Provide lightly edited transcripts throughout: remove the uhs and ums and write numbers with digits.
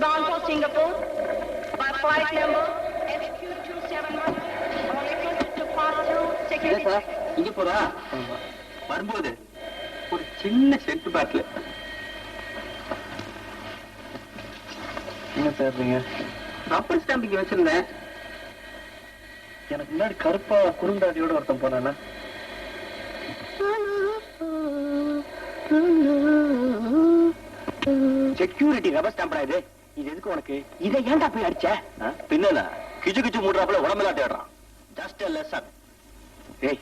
bound for Singapore by flight number SQ271. All requested to pass through security check. இங்க போறா வரும்போது ஒரு சின்ன சென்ட் பாட்டில். என்ன சார் நீங்க ரப்பர் ஸ்டாம்பிங் வச்சிருந்தேன். எனக்கு முன்னாடி கருப்பா குறுந்தாடியோட ஒருத்தன் போனானா? செக்யூரிட்டி ரப்பர் ஸ்டாம்பா இது? இது எதுக்கு உனக்கு? இதை ஏன்டா போய் அடிச்ச? பின்னா கிச்சு கிச்சு மூடுறாப்புல உடம்பெல்லாம் தேடுறான். Just lesson. ஏய்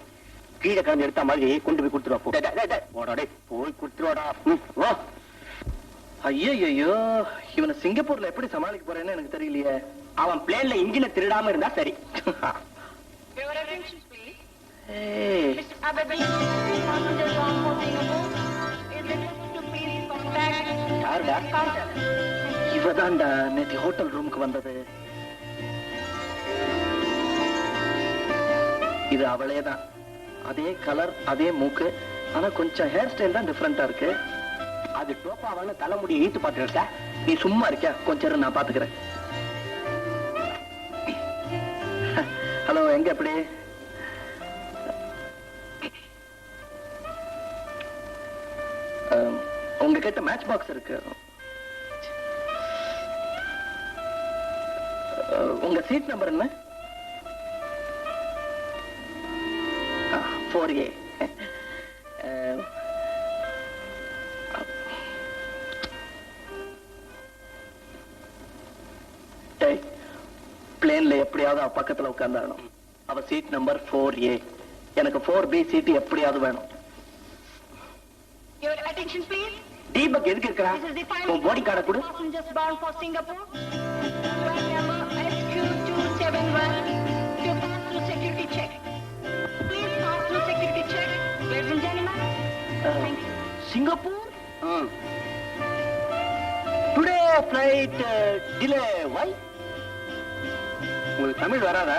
கீழே கலந்து எடுத்த மாதிரி கொண்டு போய் கொடுத்துருவா. போய் கொடுத்துருவாடா. ஐயோ இவனை சிங்கப்பூர்ல எப்படி சமாளிக்க போறேன்னு எனக்கு தெரியலையே. அவன் பிளேன்ல இன்ஜினை திருடாம இருந்தா சரி. இவதான்டா நேற்று ஹோட்டல் ரூமுக்கு வந்தது. இது அவளேதான். அதே கலர் அதே மூக்கு. ஆனா கொஞ்சம் ஹேர் ஸ்டைல் தான் டிஃபரெண்டா இருக்கு. அது டோப்பாவான தலைமுடியை ஈட்டு பாத்துக்கிட்ட. நீ சும்மா இருக்கியா? கொஞ்சம் நான் பாத்துக்கிறேன். ஹலோ, எங்க எப்படி? உங்ககிட்ட மேட்ச் பாக்ஸ் இருக்கு. உங்க சீட் நம்பர் என்ன? 4A. பிளேன்ல எப்படியாவது அவ பக்கத்துல உட்கார்ந்தாகணும். அவ சீட் நம்பர் 4A. எனக்கு 4B சீட் எப்படியாவது வேணும். Your attention please. தீபக் எதுக்கு இருக்கா? உன் பாடி கார்டை கொடு. Passengers bound for Singapore. Flight number SQ271 to pass through security check. Please pass through security check. Ladies and gentlemen. Thank you. Singapore? Today flight delay. Why? உங்களுக்கு தமிழ் வராதா?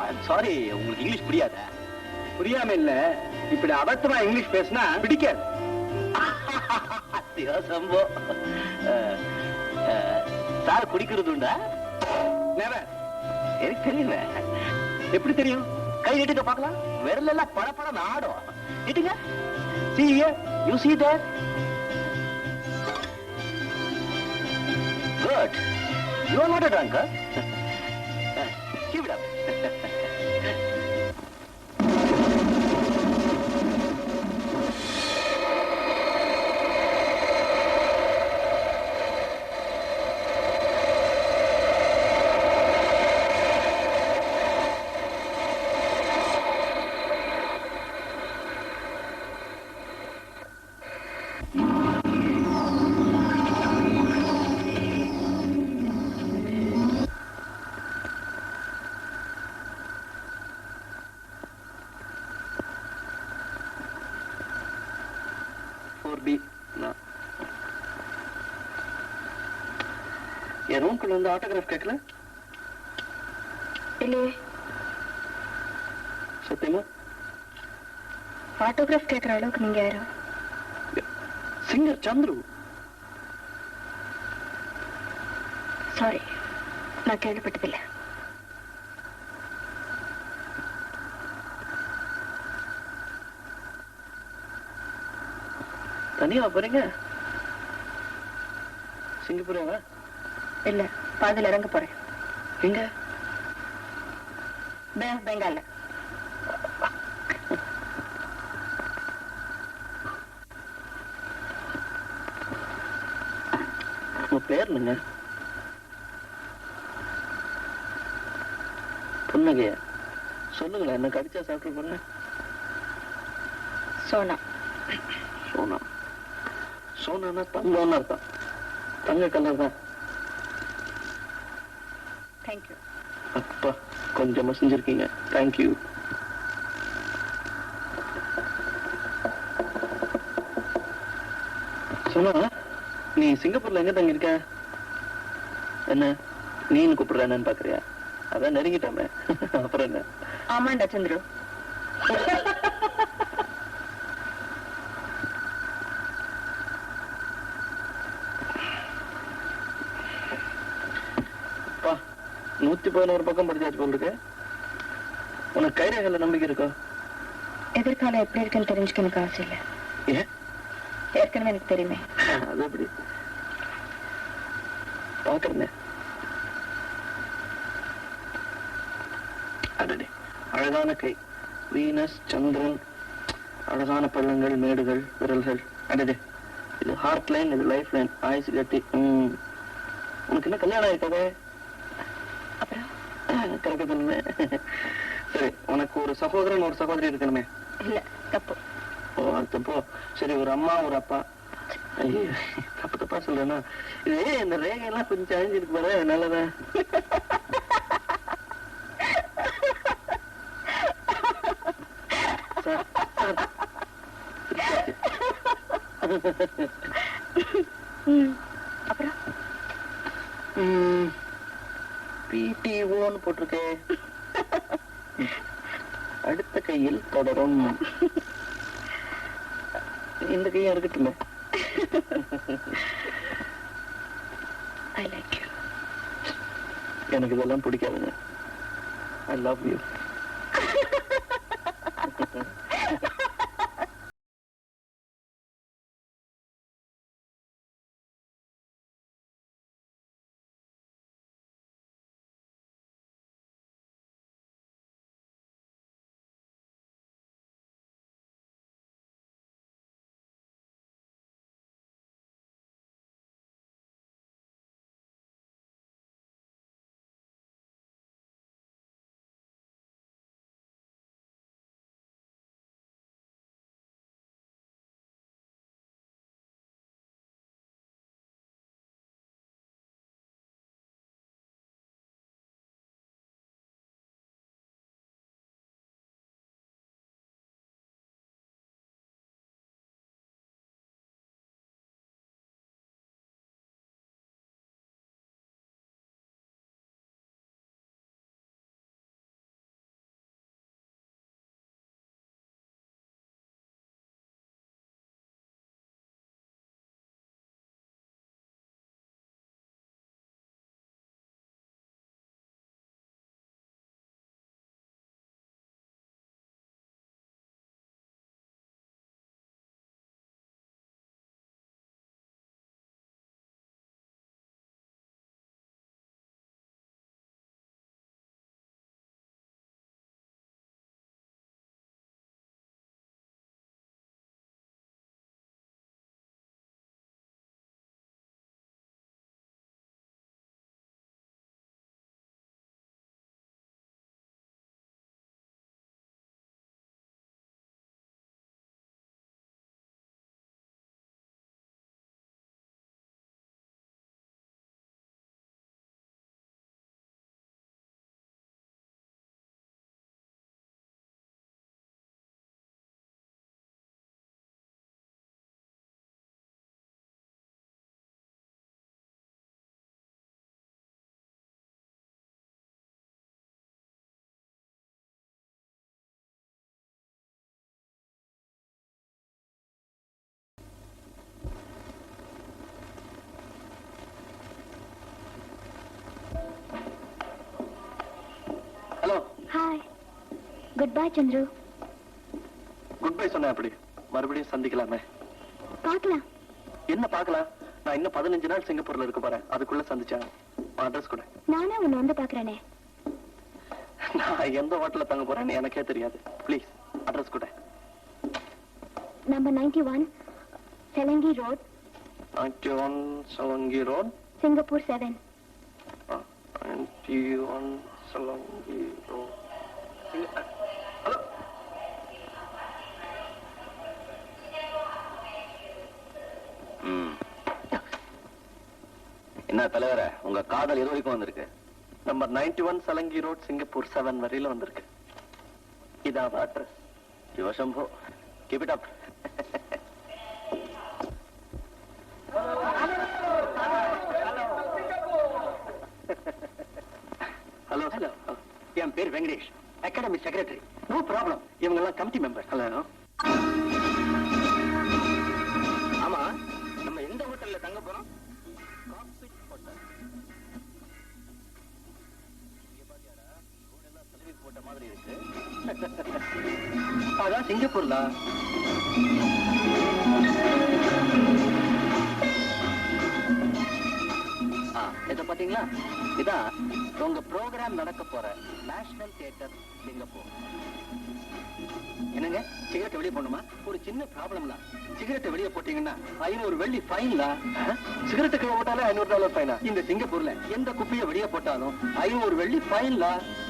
I'm sorry, உங்களுக்கு English புரியாதா? புரியாம இல்ல, இப்படி அபத்தமா இங்கிலீஷ் பேசினா பிடிக்காது. Shambho sir குடிக்கிறது உண்டா? எனக்கு தெரியல. எப்படி தெரியும்? கை நீட்டுங்க பார்க்கலாம். விரல் எல்லாம் படப்பட ஆடும். நீட்டுங்க. See here, you see that? Good. You are not a drunkard. Keep it up. 4B. என் ரூம்குள்ள வந்து ஆட்டோகிராஃப் கேட்கல? இல்லையே. சத்தியமா? ஆட்டோகிராஃப் கேட்கிற அளவுக்கு நீங்க யாரு? சிங்கர் சந்துரு. சாரி, நான் கேள்விப்பட்டதில்லை. தனியா போறீங்க? சிங்கப்பூரா? இல்ல, பாதியில் இறங்க போறேன். எங்க? பெங்கால்ல. உங்க பேர் என்னங்க? புன்னகையா? சொல்லுங்களேன், என்ன கடிச்சா சாப்பிட்டு போறேன். சோனா. சோனா? சோனா தங்கம்னு அர்த்தம். தங்க கலர் தான். தேங்க்யூ. அப்பா, கொஞ்சமா செஞ்சிருக்கீங்க. தேங்க்யூ. சோனா, நீ சிங்கப்பூர்ல எங்க தங்கி இருக்க? என்ன நீன்னு கூப்பிடுற என்னன்னு பாக்குறியா? அதான் நெருங்கிட்டோமே. அப்புறம் என்ன? ஆமாண்டா சந்திரு. 111 பக்கம் படிச்சாச்சு போல் இருக்கு. உனக்கு கைரேகையில நம்பிக்கை இருக்கா? எதிர்காலம் எப்படி இருக்குன்னு தெரிஞ்சுக்க எனக்கு ஆசை இல்லை. ஏன்? ஏற்கனவே எனக்கு தெரியுமே. அது எப்படி பாக்குறேன். அடடே, அழகான கை, வீனஸ், சந்திரன், அழகான பள்ளங்கள், மேடுகள், விரல்கள். அடடே, இது ஹார்ட் லைன், இது லைஃப் லைன், ஆயுசு கட்டி. உனக்கு என்ன கல்யாணம் ஆயிருக்காதே? அப்புறம் கரெக்டா தானே? சரி, உனக்கு ஒரு சகோதரன் ஒரு சகோதரி இருக்கணுமே? இல்ல, தப்பு. ஓ, அது தப்போ? சரி, ஒரு அம்மா ஒரு அப்பா. ஐயோ, தப்பு தப்பா சொல்றேன்னா, இது இந்த ரேகையெல்லாம் கொஞ்சம் அழிஞ்சிருக்கு பாரு, நல்லதான். அப்புறம் பிடிஓன்னு போட்டிருக்கே. அடுத்த கையில் தொடரும். இந்த கையும் இருக்கட்டுமே. I like you. எனக்கு இதெல்லாம் பிடிக்காதுங்க. I love you. Hello. Hi. Good bye Chandru. Good bye சொன்ன அப்படி மறுபடியும் சந்திக்கலாமே. பார்க்கலாம். என்ன பார்க்கலாம்? நான் இன்னும் 15 நாள் சிங்கப்பூர்ல இருக்க போறேன். அதுக்குள்ள சந்திச்சா அட்ரஸ் கூட. நானே உன்னை வந்து பாக்குறேனே. நான் எந்த ஹோட்டல்ல தங்க போறேன்னு எனக்கே தெரியாது. ப்ளீஸ் அட்ரஸ் கூட. Number 91 Selegie road. 91 Selegie road, Singapore 7. 91 Selegie road. Hello. என்ன தலைவர, உங்க காதல் எது வரைக்கும் வந்திருக்கு? நம்பர் 91 சலங்கி ரோட், சிங்கப்பூர் 7 வரையில வந்திருக்கு. இதான் address. Sivasambo, keep it up. Hello. Hello, என் பேர் Venkatesh, academy secretary. No problem, இவங்க எல்லாம் கமிட்டி மெம்பர். ஹலோ. ஆமா, நம்ம எந்த ஹோட்டல்ல தங்க போறோம்? அதான் சிங்கப்பூர்ல. இத பாத்தீங்களா? இதான் உங்க ப்ரோக்ராம் நடக்க போற நேஷனல் தியேட்டர் சிங்கப்பூர். என்னங்க சிகரெட் வெளியே போடணுமா? ஒரு சின்ன ப்ராப்ளம் தான். சிகரெட் வெளியே போட்டீங்கன்னா 500 வெள்ளி ஃபைன்ல. சிகரெட் கீழே போட்டாலே $500 ஃபைனா? இந்த சிங்கப்பூர்ல எந்த குப்பையை வெளியே போட்டாலும் 500 வெள்ளி ஃபைன்ல.